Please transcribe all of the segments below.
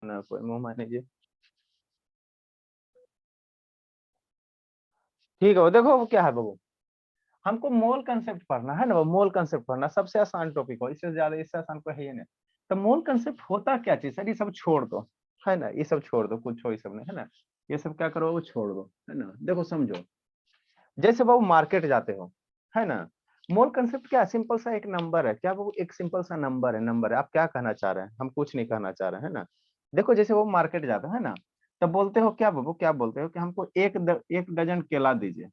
ना कोई मुंह मान लीजिए। ठीक है, वो देखो वो क्या है बाबू, हमको मोल कंसेप्ट पढ़ना है ना, वो मोल कंसेप्ट पढ़ना सबसे आसान टॉपिक हो, इससे ज्यादा इससे आसान कोई है ही नहीं। तो मोल कंसेप्ट होता क्या चीज सर, ये सब छोड़ दो, है ना, ये सब छोड़ दो, कुछ हो ये सब नहीं, है ना, ये सब क्या करो वो छोड़ दो, है ना। देखो समझो, जैसे बाबू मार्केट जाते हो, है ना, मोल कंसेप्ट क्या, सिंपल सा एक नंबर है, क्या बाबू, एक सिंपल सा नंबर है, नंबर है। आप क्या कहना चाह रहे हैं, हम कुछ नहीं कहना चाह रहे हैं, है ना। देखो जैसे वो मार्केट जाता है ना, तब बोलते हो क्या बाबू, क्या बोलते हो कि हमको एक डजन केला दीजिए,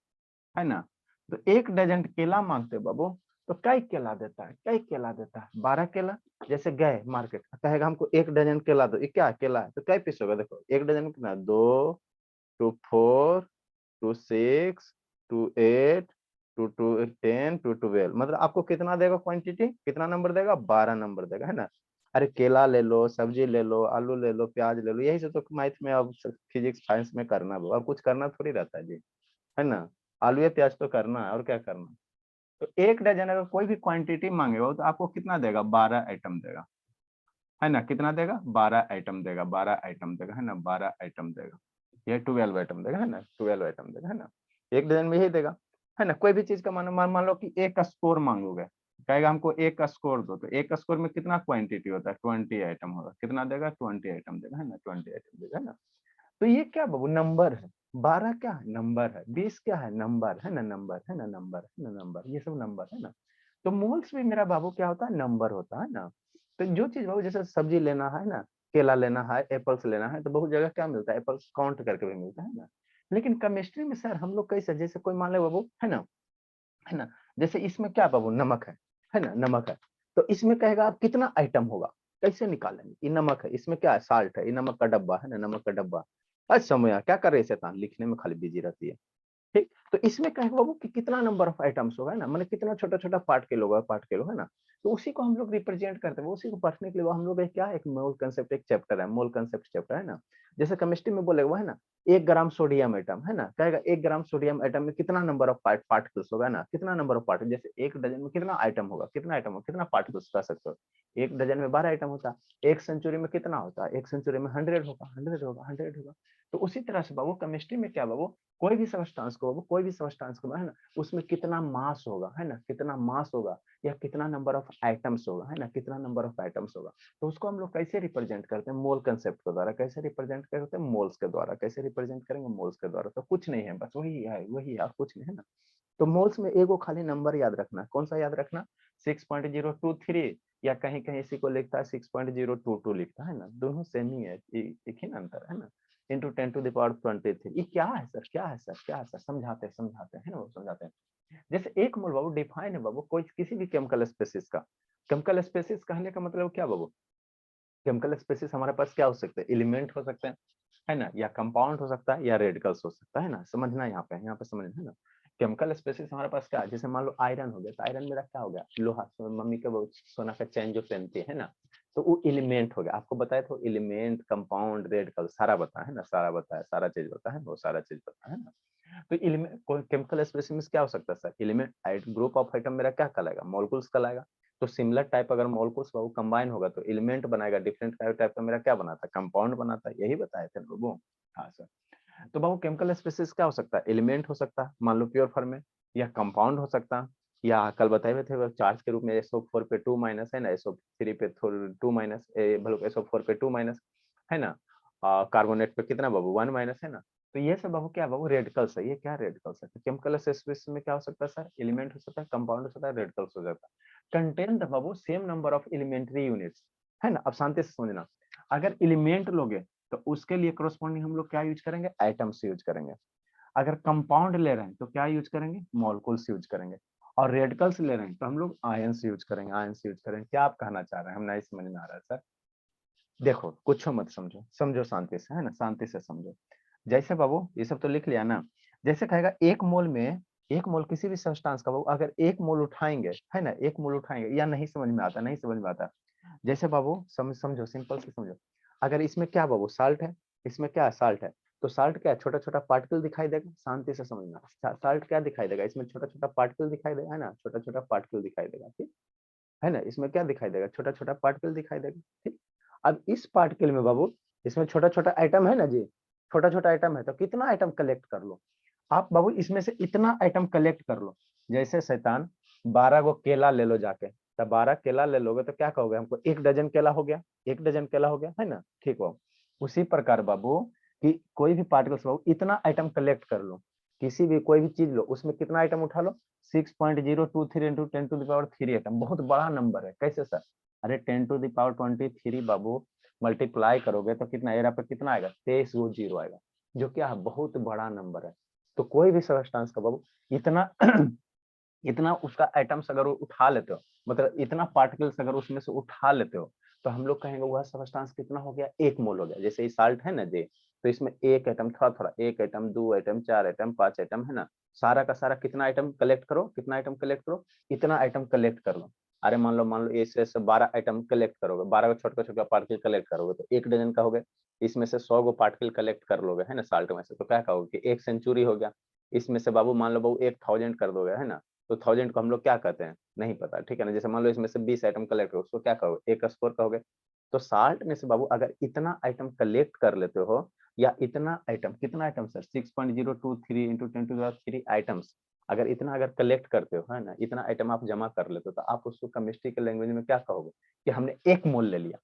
है ना। तो एक डजन केला मांगते हो बाबू, तो कई केला देता है, कई केला देता है, 12 केला। जैसे गए मार्केट, कहेगा हमको एक डजन केला दो, ये क्या केला है, तो कई पीस होगा, देखो एक डजन में कितना, 2, 2, 4, 2, 6, 2, 8, 2, 10, 2, 12, मतलब आपको कितना देगा क्वांटिटी, कितना नंबर देगा, 12 नंबर देगा, है ना। अरे केला ले लो, सब्जी ले लो, आलू ले लो, प्याज ले लो, यही से तो मैथ में अब फिजिक्स साइंस में करना है, और कुछ करना थोड़ी रहता है जी, है ना। आलू या प्याज तो करना है, और क्या करना है। तो एक डजन अगर कोई भी क्वांटिटी मांगेगा तो आपको कितना देगा, 12 आइटम देगा, है ना, कितना देगा, 12 आइटम देगा, 12 आइटम देगा, है ना, 12 आइटम देगा, ये 12 आइटम देगा, है ना, 12 आइटम देगा, है ना। एक डजन में यही देगा, है ना। कोई भी चीज का मान लो कि एक का स्कोर मांगोगे, कहेगा हमको एक का स्कोर दो, तो एक का स्कोर में कितना क्वांटिटी होता है, 20 आइटम होगा, कितना देगा, 20 आइटम देगा, है ना, 20 आइटम देगा, है ना। तो ये क्या बाबू, नंबर है, 12 क्या है, नंबर है, 20 क्या है, नंबर है ना, नंबर है ना, नंबर है ना, नंबर, ये सब नंबर है ना। तो मोल्स भी मेरा बाबू क्या होता है, नंबर होता है ना। तो जो चीज बाबू, जैसे सब्जी लेना है ना, केला लेना है, एप्पल्स लेना है, तो बहुत जगह क्या मिलता है, एप्पल्स काउंट करके भी मिलता है ना। लेकिन केमिस्ट्री में सर हम लोग कैसे, जैसे कोई मान ले बाबू, है ना, है ना, जैसे इसमें क्या बाबू, नमक है ना, नमक है, तो इसमें कहेगा आप कितना आइटम होगा, कैसे निकालेंगे, ये नमक है, इसमें क्या है, साल्ट है, ये नमक का डब्बा है ना, नमक का डब्बा। अच्छा समय क्या कर रहे शैतान, लिखने में खाली बिजी रहती है। ठीक, तो इसमें कहेगा बाबू कि कितना नंबर ऑफ आइटम्स होगा, है ना, मैंने कितना छोटा छोटा पार्ट के लोग, पार्ट के लोग, है ना। तो उसी को हम लोग रिप्रेजेंट करते हैं, उसी को पढ़ने के लिए हम लोग क्या, एक मोल कंसेप्ट एक चैप्टर है, मोल कंसेप्ट चैप्टर, है ना। जैसे केमिस्ट्री में बोलेगा, है ना, 1 ग्राम सोडियम एटम, है ना, कहेगा 1 ग्राम सोडियम एटम में कितना नंबर ऑफ पार्टिकल्स होगा ना, कितना नंबर ऑफ पार्टिकल, जैसे एक डजन में कितना आइटम होगा, कितना आइटम होगा, कितना पार्टिकल्स कह सकते हो। एक डजन में 12 आइटम होता है, एक सेंचुरी में कितना होता है, एक सेंचुरी में 100 होगा, 100 होगा। तो उसी तरह से बाबू केमिस्ट्री में क्या बाबू, कोई भी सब्सटेंस को, कोई भी सब्सटेंस को, है ना, उसमें कितना मास होगा, है ना, कितना मास होगा, या कितना नंबर ऑफ आइटम्स होगा, है ना, कितना नंबर ऑफ आइटम्स होगा। तो उसको हम लोग कैसे रिप्रेजेंट करते हैं, मोल कंसेप्ट के द्वारा, कैसे रिप्रेजेंट करते हैं, मोल्स के द्वारा, कैसे रिप्रेजेंट करेंगे, मोल्स के द्वारा। तो कुछ नहीं है, बस वही है, कुछ नहीं है ना। तो मोल्स में एगो खाली नंबर याद रखना, कौन सा याद रखना, 6.023, या कहीं कहीं इसी को लिखता है 6.022 लिखता है ना, दोनों सेम ही है, एक ही ना अंतर है ना, इंटू 10⁻23। ये क्या है सर, क्या है सर, क्या है सर, समझाते हैं ना, वो समझाते हैं। जैसे एक मोल बाबू डिफाइन है बाबू, कोई किसी भी केमिकल स्पेसिस का, केमिकल स्पेसिस कहने का मतलब क्या बाबू, केमिकल स्पेसिस हमारे पास क्या हो सकते हैं, एलिमेंट हो सकते हैं, है ना, या कंपाउंड हो सकता है, या रेडिकल्स हो सकता है ना, समझना यहाँ पे समझना है ना। केमिकल स्पेसिस हमारे पास क्या है, जैसे मान लो आयरन हो गया, तो आयरन मेरा क्या हो गया, लोहा, मम्मी के वो सोना का चैन जो पहनती है ना, तो वो एलिमेंट हो गया, आपको बताया तो एलिमेंट, कंपाउंड, रेडिकल सारा बताया है ना, सारा बताया, सारा चीज बताया है, वो सारा चीज बताया है ना। तो एलिमेंट केमिकल स्पेसिस में क्या हो सकता है sir, element, group of item मेरा क्या कहलाएगा, मॉलिक्यूल्स कहलाएगा। तो सिमिलर टाइप अगर मॉलिक्यूल्स वो कंबाइन होगा तो एलिमेंट बनाएगा, डिफरेंट टाइप का मेरा क्या बनाता है, कंपाउंड बनाता है, यही बताए थे लोगों। हाँ सर। तो बाबू केमिकल स्पेसिस क्या हो सकता है, एलिमेंट हो सकता है मान लो प्योर फॉर्म में, या कंपाउंड हो सकता है, या कल बताए हुए थे चार्ज के रूप में SO4 पे 2 माइनस, है ना, SO3 पे 2 माइनस, SO4 पे 2 माइनस, है ना, कार्बोनेट पे कितना बाबू 1 माइनस, है ना। तो ये सब बाबू क्या बाबू, रेडिकल्स है, ये क्या रेडिकल्स है। तो केमिकल स्पेसिस में क्या हो सकता है सर, एलिमेंट हो सकता है, कंपाउंड हो सकता है, रेडिकल्स हो सकता है। कंटेन द बाबू same number of elementary units, है ना। अब शांति से समझना, अगर एलिमेंट लोगे तो उसके लिए कोरोस्पोंडिंग हम लोग क्या यूज करेंगे, एटम्स यूज करेंगे। अगर कंपाउंड ले रहे हैं तो क्या यूज करेंगे, मॉलिक्यूल्स यूज करेंगे। और रेडिकल्स ले रहे हैं तो हम लोग आयंस यूज करेंगे, आयंस यूज करेंगे। क्या आप कहना चाह रहे हैं, हम नहीं समझ में आ रहा है सर। देखो कुछ मत समझो, समझो शांति से, है ना, शांति से समझो। जैसे बाबू ये सब तो लिख लिया ना, जैसे कहेगा एक मोल में, एक मोल किसी भी सब्सटेंस का बाबू अगर एक मोल उठाएंगे, है ना, एक मोल उठाएंगे, या नहीं समझ में आता, नहीं समझ में आता। जैसे बाबू समझो, सिंपल से समझो। अगर इसमें क्या बाबू साल्ट है, इसमें क्या साल्ट है, तो साल्ट क्या छोटा छोटा पार्टिकल दिखाई देगा, शांति से समझना। साल्ट क्या दिखाई देगा, इसमें छोटा छोटा पार्टिकल दिखाई देगा, है ना, छोटा छोटा पार्टिकल दिखाई देगा, ठीक है ना। इसमें क्या दिखाई देगा, छोटा छोटा पार्टिकल दिखाई देगा, ठीक। अब इस पार्टिकल में बाबू इसमें छोटा छोटा आइटम है ना जी, छोटा छोटा आइटम है तो कितना आइटम कलेक्ट कर लो आप बाबू, इसमें से इतना आइटम कलेक्ट कर लो। जैसे शैतान 12 गो केला ले लो जाके, तब 12 केला ले लोगे तो क्या कहोगे हमको, 1 डजन केला हो गया, 1 डजन केला हो गया, है ना, ठीक हो। उसी प्रकार बाबू कि कोई भी पार्टिकल्स बाबू इतना आइटम कलेक्ट कर लो, किसी भी कोई भी चीज लो उसमें कितना आइटम उठा लो, 6.023 इंटू 10⁻³ आइटम, बहुत बड़ा नंबर है। कैसे सर, अरे 10⁻23 बाबू मल्टीप्लाई करोगे तो कितना एरा पे कितना आएगा, 23 गो जीरो आएगा, जो क्या है बहुत बड़ा नंबर है। तो कोई भी सब्सटेंस का बाबू इतना इतना उसका आइटम्स अगर उठा लेते हो, मतलब इतना पार्टिकल्स अगर उसमें से उठा लेते हो, तो हम लोग कहेंगे वह सब्सटेंस कितना हो गया, 1 मोल हो गया। जैसे ये साल्ट है ना जी, तो इसमें एक आइटम थोड़ा थोड़ा, 1 आइटम, 2 आइटम, 4 आइटम, 5 आइटम, है ना, सारा का सारा कितना आइटम कलेक्ट करो, कितना आइटम कलेक्ट करो, इतना आइटम कलेक्ट कर लो। अरे मान लो ऐसे 12 आइटम कलेक्ट करोगे, 12 छोटा छोटा पार्टिकल कलेक्ट करोगे तो 1 डजन का हो गया। इसमें से 100 गो पार्टिकल कलेक्ट कर लोगे, है ना, साल्ट में से, तो क्या कहोगे कि 1 सेंचुरी हो गया। इसमें से बाबू मान लो बाबू 1000 कर दोगे, है ना, तो 1000 को हम लोग क्या कहते हैं, नहीं पता, ठीक है ना। जैसे मान लो इसमें से 20 आइटम कलेक्ट हो, उसको क्या कहोगे, 1 स्कोर कहोगे। तो साल्ट में से बाबू अगर इतना आइटम कलेक्ट कर लेते हो, या इतना आइटम, कितना आइटम सर, 6.023 इंटू 10⁻³ आइटम्स, अगर इतना अगर कलेक्ट करते हो, है ना, इतना आइटम आप जमा कर लेते हो, तो आप उसको केमिस्ट्री के लैंग्वेज में क्या कहोगे कि हमने 1 मोल ले लिया।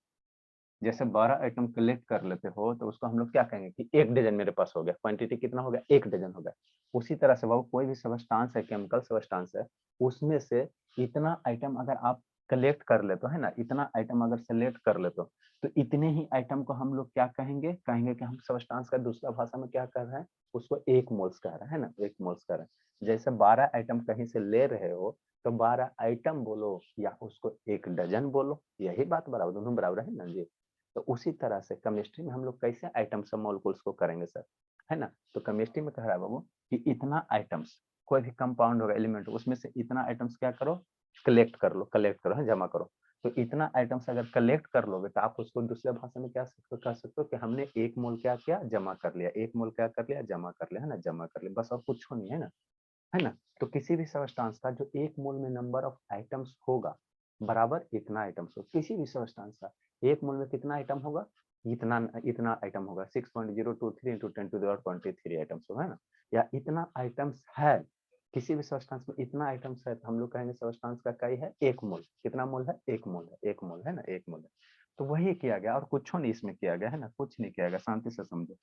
जैसे 12 आइटम कलेक्ट कर लेते हो तो उसको हम लोग क्या कहेंगे कि 1 डजन मेरे पास हो गया, क्वांटिटी कितना हो गया, 1 डजन हो गया। उसी तरह से बाबू कोई भी सब्सटेंस है, केमिकल सब्सटेंस है, उसमें से इतना आइटम अगर आप कलेक्ट कर लेते हो, है ना, इतना आइटम अगर सेलेक्ट कर लेते हो, तो इतने ही आइटम को हम लोग क्या कहेंगे, कहेंगे कि हम सब्सटेंस का दूसरा भाषा में क्या कर रहे हैं, उसको 1 मोल्स कह रहे हैं ना, 1 मोल्स कह रहे हैं। जैसे 12 आइटम कहीं से ले रहे हो तो 12 आइटम बोलो या उसको 1 डजन बोलो, यही बात बराबर, दोनों बराबर है ना जी। तो उसी तरह से केमिस्ट्री में हम लोग कैसे आइटम्स और मॉलिक्यूल्स को करेंगे सर, है ना। तो केमिस्ट्री में कह रहा है बाबू कि इतना आइटम्स, कोई भी कंपाउंड होगा, एलिमेंट, उसमें से इतना आइटम्स क्या करो, कलेक्ट करो, है, जमा करो। तो इतना आइटम्स अगर कलेक्ट कर लोगे तो आप उसको दूसरे भाषा में क्या कह सकते हो कि हमने 1 मोल क्या किया, जमा कर लिया, 1 मोल क्या कर लिया, जमा कर लिया, है ना, जमा कर लिया, बस और कुछ नहीं, है ना, है ना। तो किसी भी सब्सटेंस का जो 1 मोल में नंबर ऑफ आइटम्स होगा बराबर इतना आइटम्स हो, किसी भी सब्सटेंस का 1 मोल में कितना आइटम होगा, इतना इतना आइटम होगा, 6.023 इंटू 10⁻23 आइटम्स होगा, है ना, या इतना आइटम्स है, किसी भी सब्सटेंस में इतना आइटम्स है, तो हम लोग कहेंगे सब्सटेंस का क्या है, 1 मोल। कितना मोल है, 1 मोल है, 1 मोल है ना, 1 मोल है। तो वही किया गया और कुछ नहीं इसमें किया गया, है ना, कुछ नहीं किया गया, शांति से समझो,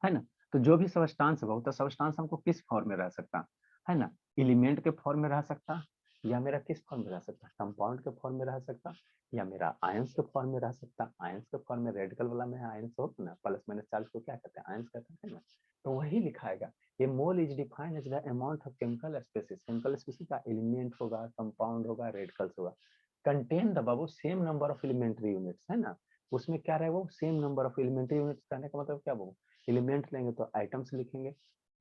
है ना। तो जो भी सब्सटेंस होगा तो सब्सटेंस हमको किस फॉर्म में रह सकता है ना, एलिमेंट के फॉर्म में रह सकता, या मेरा किस फॉर्म में रह सकता, कंपाउंड के फॉर्म में रह सकता, या मेरा आयंस के फॉर्म में रह सकता। आयंस के फॉर्म में रेडिकल वाला में आयंस हो ना, प्लस माइनस चार्ज को क्या कहते हैं, आयंस कहते हैं ना। तो वही लिखाएगा, ये mole is defined as the amount of chemical species, chemical species का एलिमेंट होगा, कंपाउंड होगा, रेडिकल्स होगा, कंटेन द बाबू same number of elementary units, है ना। उसमें क्या रहेगा, वो same number of elementary units कहने का मतलब क्या बाबू, एलिमेंट लेंगे तो आइटम्स लिखेंगे,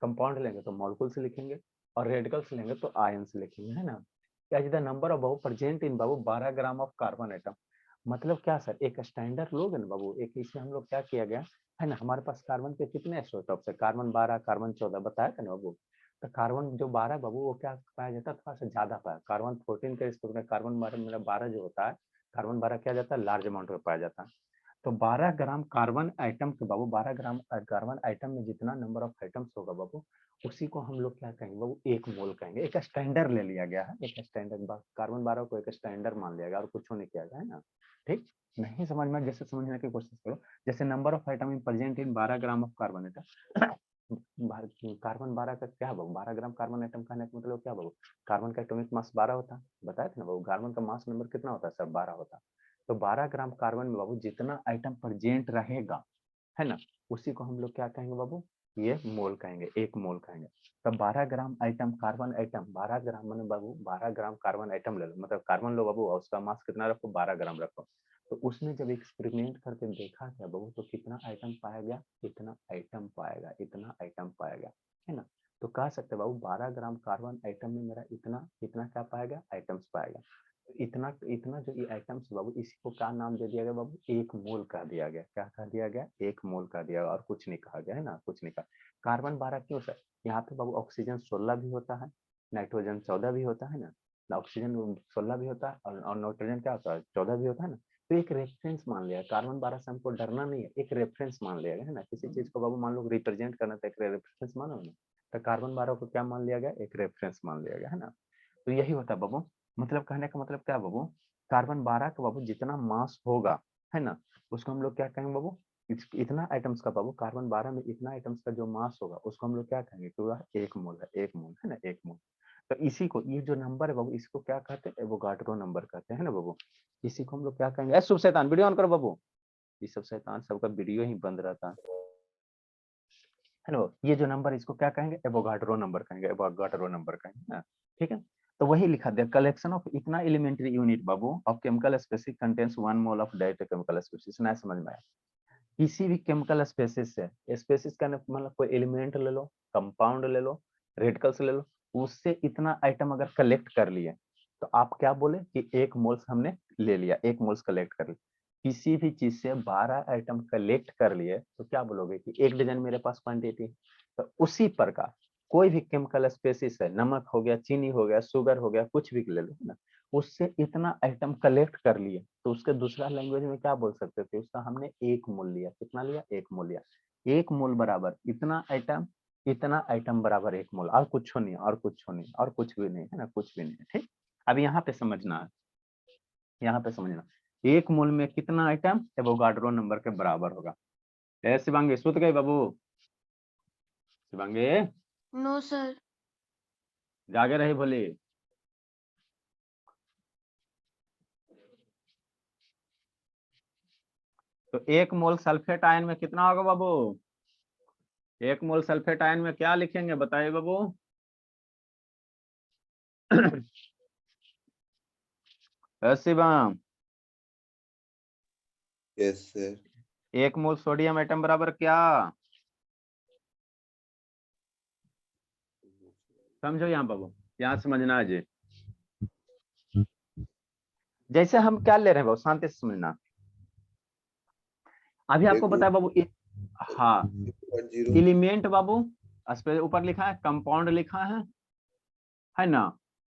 कंपाउंड लेंगे तो मॉलिक्यूल्स लिखेंगे, और रेडिकल्स लेंगे तो आयंस लिखेंगे, है ना। एज द नंबर ऑफ बाबू प्रेजेंट इन बाबू 12 ग्राम ऑफ कार्बन एटम, मतलब क्या सर, एक स्टैंडर्ड लोगे ना बाबू, एक इसमें हम लोग क्या किया गया, है ना, हमारे पास कार्बन के कितने आइसोटॉप्स है, कार्बन 12, कार्बन 14 बताया था ना बाबू। तो कार्बन जो 12 बाबू वो क्या पाया जाता है, थोड़ा सा ज्यादा पाया, कार्बन 14 के रिस्पेक्ट में कार्बन 12 मेरा 12 जो होता है, कार्बन 12 क्या जाता है, लार्ज अमाउंट में पाया जाता है। तो 12 ग्राम कार्बन आइटम के बाबू, 12 ग्राम कार्बन आइटम में जितना नंबर ऑफ आइटम्स होगा बाबू, उसी को हम लोग क्या कहेंगे बाबू, 1 मोल कहेंगे। एक स्टैंडर्ड ले लिया गया है, एक स्टैंडर्ड, कार्बन 12 को एक स्टैंडर्ड मान लिया गया और कुछ नहीं किया गया, है ना। ठीक, नहीं समझ में, जैसे समझने की कोशिश करो, जैसे number of item in present in 12 gram of carbon atom, carbon 12 का क्या बाबू, 12 ग्राम कार्बन आइटम कहने का मतलब क्या बाबू, कार्बन का एटॉमिक मास 12 होता है, बताया था ना बाबू, कार्बन का मास नंबर कितना होता है सर, 12 होता है। तो 12 ग्राम कार्बन में बाबू जितना आइटम प्रेजेंट रहेगा, है ना, उसी को हम लोग क्या कहेंगे बाबू, ये मोल कहेंगे, 1 मोल कहेंगे। तब 12 ग्राम आइटम कार्बन आइटम, 12 ग्राम मैंने बाबू 12 ग्राम कार्बन आइटम ले लो, मतलब कार्बन लो बाबू और उसका मास कितना रखो, 12 ग्राम रखो। तो उसमें जब एक्सपेरिमेंट करके देखा गया बाबू, तो कितना आइटम पाया गया, इतना आइटम पाएगा, इतना आइटम पाएगा, है ना। तो कह सकते बाबू 12 ग्राम कार्बन आइटम में मेरा इतना इतना क्या पाएगा, आइटम्स पाएगा। इतना इतना जो ये आइटम्स बाबू, इसी को क्या नाम दे दिया गया बाबू, 1 मोल कह दिया गया, क्या कह दिया गया, 1 मोल कह दिया गया, और कुछ नहीं कहा गया, है ना, कुछ नहीं कहा। कार्बन 12 क्यों सर, यहाँ पे बाबू ऑक्सीजन 16 भी होता है, नाइट्रोजन 14 भी होता है ना, ऑक्सीजन 16 भी होता है और नाइट्रोजन क्या होता है, 14 भी होता है ना। तो एक रेफरेंस मान लिया, कार्बन 12 से हमको डरना नहीं है, एक रेफरेंस मान लिया गया है ना। किसी चीज को बाबू मान लो रिप्रेजेंट करना था, एक रेफरेंस मानो ना, तो कार्बन 12 को क्या मान लिया गया, एक रेफरेंस मान लिया गया है ना। तो यही होता है बाबू, मतलब कहने का मतलब क्या बाबू, कार्बन 12 का बाबू जितना मास होगा है ना, उसको हम लोग क्या कहेंगे बाबू, इतना आइटम्स का बाबू, कार्बन 12 में इतना आइटम्स का जो मास होगा उसको हम लोग क्या कहेंगे, तो वह 1 मोल है, 1 मोल है ना, 1 मोल। तो इसी को, ये जो नंबर है बाबू, इसको क्या कहते हैं, एवोगाड्रो नंबर कहते हैं ना बाबू। इसी को हम लोग क्या कहेंगे, शुभ शैतान वीडियो ऑन करो बाबू, ये सब शैतान सबका वीडियो ही बंद रहता है ना। ये जो नंबर इसको क्या कहेंगे, एवोगाड्रो नंबर कहेंगे, एवोगाड्रो नंबर कहेंगे ना, ठीक है। तो वही लिखा दिया, कलेक्शन ऑफ इतना एलिमेंट्री यूनिट बाबू of chemical species contains 1 mole of direct chemical species, ना समझ में आया। किसी भी केमिकल स्पेसिस से, स्पेसिस का मतलब कोई एलिमेंट ले लो, कंपाउंड ले लो, रेडिकल्स ले लो, उससे इतना आइटम अगर कलेक्ट कर लिए तो आप क्या बोले कि 1 मोल्स हमने ले लिया, 1 मोल्स कलेक्ट कर लिया। किसी भी चीज से 12 आइटम कलेक्ट कर लिए तो क्या बोलोगे कि 1 डजन मेरे पास क्वांटिटी। तो उसी प्रकार कोई भी केमिकल स्पेसिस है, नमक हो गया, चीनी हो गया, शुगर हो गया, कुछ भी ले लो ना, उससे इतना आइटम कलेक्ट कर लिए तो उसके दूसरा लैंग्वेज में क्या बोल सकते थे, उसका हमने 1 मोल लिया। कितना लिया, 1 मोल लिया। 1 मोल बराबर इतना आइटम, इतना आइटम बराबर 1 मोल, और कुछ नहीं, और कुछ नहीं, और कुछ भी नहीं है ना, कुछ भी नहीं है, ठीक। अब यहाँ पे समझना है, यहाँ पे समझना, 1 मोल में कितना आइटम एवोगाड्रो नंबर के बराबर होगा। ए शिवांगी, सुत गए बाबू, शिवांगी नो सर। जागे रही भोली। तो 1 मोल सल्फेट आयन में कितना होगा बाबू, 1 मोल सल्फेट आयन में क्या लिखेंगे बताइए बाबू। Shivam, yes sir. 1 mole sodium atom बराबर क्या, समझो यहाँ बाबू, यहाँ समझना है जी। जैसे हम क्या ले रहे हैं बाबू, शांति से समझना। अभी आपको बताया बाबू, हाँ, 0.0 एलिमेंट बाबू, ऊपर लिखा है, कंपाउंड लिखा है ना,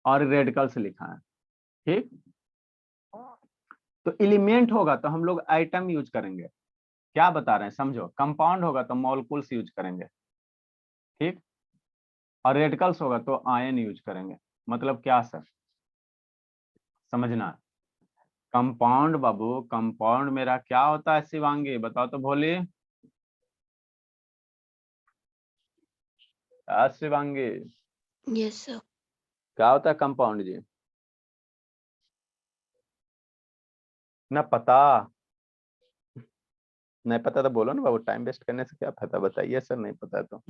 और रेडिकल्स लिखा है, ठीक। तो एलिमेंट होगा तो हम लोग आइटम यूज करेंगे, क्या बता रहे हैं समझो। कंपाउंड होगा तो मॉलिक्यूल्स यूज करेंगे, ठीक। और रेडिकल्स होगा तो आयन यूज करेंगे। मतलब क्या सर, समझना। कंपाउंड बाबू, कंपाउंड मेरा क्या होता है शिवांगी, बताओ तो भोली। Shivangi, yes sir. क्या होता है कंपाउंड जी, ना पता, नहीं पता तो बोलो ना बाबू, टाइम वेस्ट करने से क्या फायदा, बताइए सर नहीं पता तो।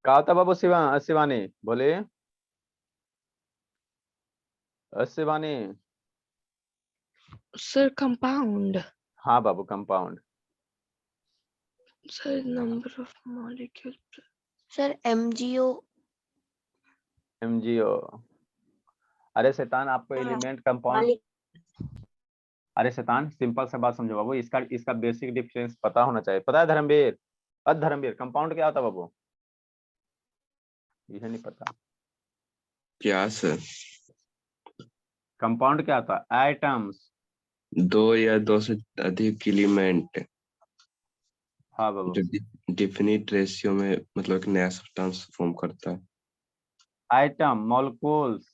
क्या होता है बाबू, शिवानी बोले, शिवानी। Sir compound. हाँ बाबू, compound. Sir number of molecule. Sir MgO. MgO. अरे शैतान, आपको एलिमेंट कंपाउंड, अरे शैतान सिंपल सा बात समझो बाबू, इसका इसका बेसिक डिफरेंस पता होना चाहिए। पता है धर्मवीर, धर्मवीर कंपाउंड क्या होता है बाबू, ये नहीं पता। क्या सर? कंपाउंड क्या होता है, आइटम्स। 2 या 2 से अधिक एलिमेंट हाँ बाबू, जो डिफिनिट रेशियो में मतलब एक नया सब्सटेंस फॉर्म करता है। आइटम, मॉलिक्यूल्स,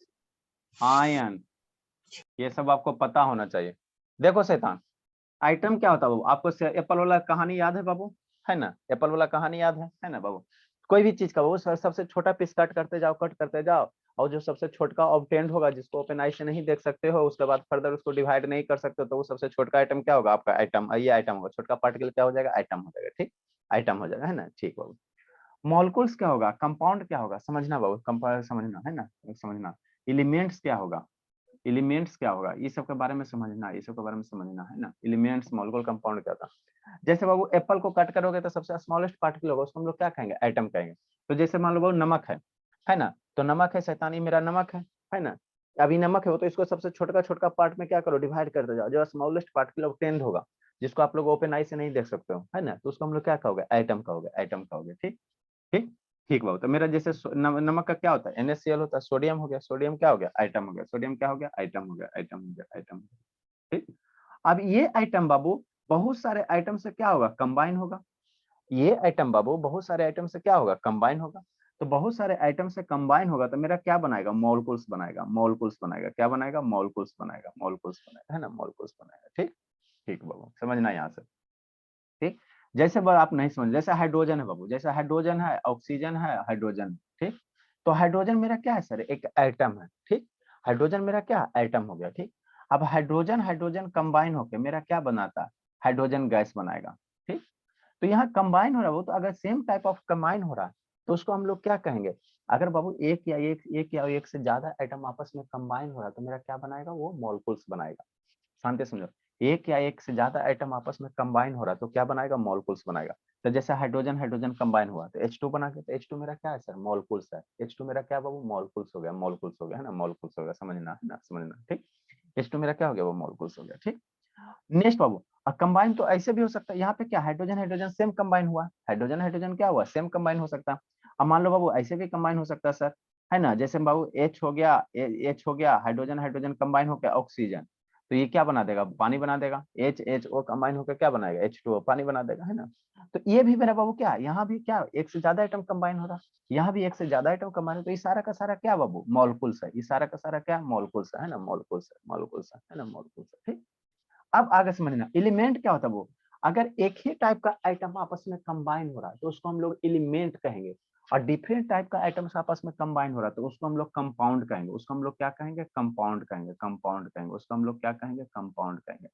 आयन, ये सब आपको पता होना चाहिए। देखो शैतान, आइटम क्या होता है बाबू, आपको एप्पल वाला कहानी याद है बाबू, है ना, एप्पल वाला कहानी याद है ना बाबू। कोई भी चीज का बाबू सबसे छोटा पीस कट करते जाओ, कट करते जाओ, और जो सबसे छोटा ऑब्टेंड होगा, जिसको ओपन आई से नहीं देख सकते हो, उसके बाद फर्दर उसको डिवाइड नहीं कर सकते, तो वो सबसे छोटा आइटम क्या होगा आपका, आइटम। ये आइटम होगा, छोटा पार्टिकल क्या हो जाएगा, आइटम हो जाएगा, ठीक। आइटम हो जाएगा, है ना, ठीक बाबू। मॉलिक्यूल्स क्या होगा, कंपाउंड क्या होगा, समझना बाबू, कंपाउंड समझना है ना, समझना। एलिमेंट्स क्या होगा, एलिमेंट्स क्या होगा, ये सब के बारे में समझना, ये सब के बारे में समझना है ना। एलिमेंट्स, मॉलिक्यूल, कंपाउंड क्या था। जैसे बाबू एप्पल को कट करोगे तो सबसे स्मॉलेस्ट पार्टिकल होगा, उसको हम लोग क्या कहेंगे, आइटम कहेंगे। तो जैसे मान लो बाबू नमक है ना, तो नमक है शैतानी, मेरा नमक है ना। अभी नमक है वो, तो इसको सबसे छोटा छोटा पार्ट में क्या करो, डिवाइड करते जाओ, जो स्मॉलेस्ट पार्टिकल ऑब्टेन्ड होगा, जिसको आप लोग ओपन आई से नहीं देख सकते हो, है ना, तो उसको हम लोग क्या कहोगे, आइटम कहोगे, आइटम कहोगे, ठीक। ठीक, ठीक बाबू। तो मेरा जैसे नमक का क्या होता है, NaCl होता है, सोडियम हो गया, सोडियम क्या हो गया, आइटम हो गया, सोडियम क्या हो गया, आइटम हो गया, आइटम हो गया, आइटम हो गया। अब ये आइटम बाबू बहुत सारे आइटम से क्या होगा, कंबाइन होगा। ये आइटम बाबू बहुत सारे आइटम से क्या होगा, कंबाइन होगा। तो बहुत सारे आइटम से कंबाइन होगा तो मेरा क्या बनाएगा, मॉलिक्यूल्स बनाएगा, मॉलिक्यूल्स बनाएगा, क्या बनाएगा, मॉलिक्यूल्स बनाएगा, मॉलिक्यूल्स बनाएगा, है ना, मॉलिक्यूल्स बनाएगा। ठीक, ठीक बाबू, समझना यहाँ से। ठीक, जैसे आप नहीं समझ, जैसे हाइड्रोजन है बाबू, जैसे हाइड्रोजन है, ऑक्सीजन है, हाइड्रोजन। ठीक, तो हाइड्रोजन मेरा क्या है सर, एक एटम है। ठीक, हाइड्रोजन मेरा क्या एटम हो गया। ठीक, अब हाइड्रोजन हाइड्रोजन कंबाइन होकर मेरा क्या बनाता है, हाइड्रोजन गैस बनाएगा। ठीक, तो यहाँ कंबाइन हो रहा है वो, तो अगर सेम टाइप ऑफ कंबाइन हो रहा है तो उसको हम लोग क्या कहेंगे, अगर बाबू एक या एक से ज्यादा एटम आपस में कंबाइन हो रहा है तो मेरा क्या बनाएगा, वो मॉलिक्यूल्स बनाएगा। शांति समझो, एक या एक से ज्यादा एटम आपस में कंबाइन हो रहा है तो क्या बनाएगा, मॉलिक्यूल्स बनाएगा। तो जैसे हाइड्रोजन हाइड्रोजन कंबाइन हुआ तो H2 बना के, तो H2 मेरा क्या है सर, मॉलिक्यूल्स है। H2 मेरा क्या बाबू, मॉलिक्यूल्स हो गया, मॉलिक्यूल्स हो गया, है ना, मॉलिक्यूल्स हो गया, समझना है ना, समझना। ठीक, H2 मेरा क्या हो गया, वो मॉलिक्यूल्स हो गया। ठीक, नेक्स्ट बाबू, कंबाइन तो ऐसे भी हो सकता है, यहाँ पे क्या हाइड्रोजन हाइड्रोजन सेम कंबाइन हुआ, हाइड्रोजन हाइड्रोजन क्या हुआ, सेम कंबाइन हो सकता है। अब मान लो बाबू ऐसे भी कंबाइन हो सकता है सर, है ना, जैसे बाबू H हो गया, H हो गया, हाइड्रोजन हाइड्रोजन कंबाइन हो गया ऑक्सीजन, तो ये क्या बना देगा, पानी बना देगा। HO कंबाइन होकर क्या बनाएगा, H2O, पानी बना देगा, है ना। तो ये भी मेरा बाबू क्या, यहाँ भी क्या एक से ज्यादा आइटम कंबाइन हो रहा, यहाँ भी एक से ज्यादा आइटम कंबाइन हो, तो ये सारा का सारा क्या बाबू, मॉलिक्यूल्स है, ये सारा का सारा क्या, मॉलिक्यूल्स है ना, मॉलिक्यूल्स है, मॉलिक्यूल्स है ना, मॉलिक्यूल्स है। ठीक, अब आगे समझना, एलिमेंट क्या होता है वो, अगर एक ही टाइप का आइटम आपस में कंबाइन हो रहा है तो उसको हम लोग एलिमेंट कहेंगे, और डिफरेंट टाइप का आइटम्स आपस में कंबाइन हो रहा है तो उसको हम लोग कंपाउंड कहेंगे, उसको हम लोग क्या कहेंगे, कंपाउंड कहेंगे, कंपाउंड कहेंगे, उसको हम लोग क्या कहेंगे, कंपाउंड कहेंगे।